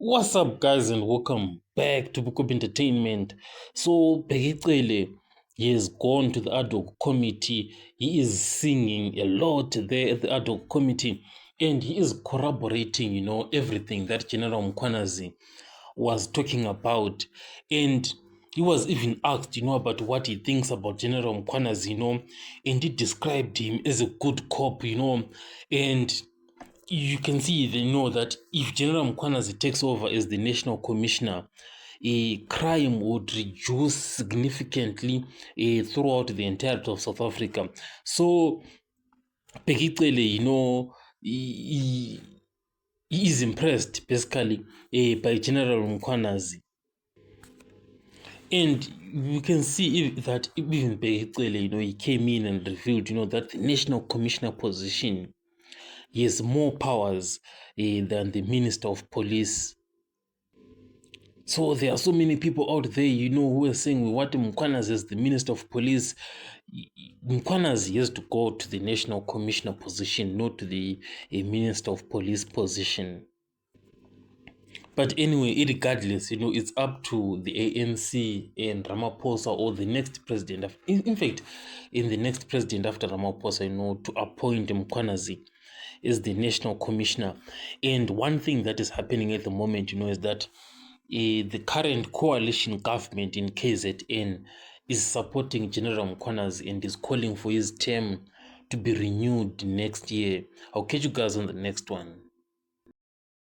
What's up, guys, and welcome back to Book of Entertainment. So, Begicele, he has gone to the ad hoc committee. He is singing a lot there at the ad hoc committee, and he is corroborating, everything that General Mkwanazi was talking about. And he was even asked, about what he thinks about General Mkwanazi, and he described him as a good cop, and you can see that if General Mkwanazi takes over as the national commissioner, crime would reduce significantly throughout the entirety of South Africa. So Pekicele, he is impressed basically by General Mkwanazi. And we can see that even Pekicele, he came in and revealed, that the national commissioner position, he has more powers than the Minister of Police. So there are so many people out there, who are saying we want Mkwanazi as the Minister of Police. Mkwanazi has to go to the National Commissioner position, not to the Minister of Police position. But anyway, regardless, it's up to the ANC and Ramaphosa or the next president. In fact, in the next president after Ramaphosa, to appoint Mkwanazi as the national commissioner. And one thing that is happening at the moment, is that the current coalition government in KZN is supporting General Mkwanazi and is calling for his term to be renewed next year. I'll catch you guys on the next one.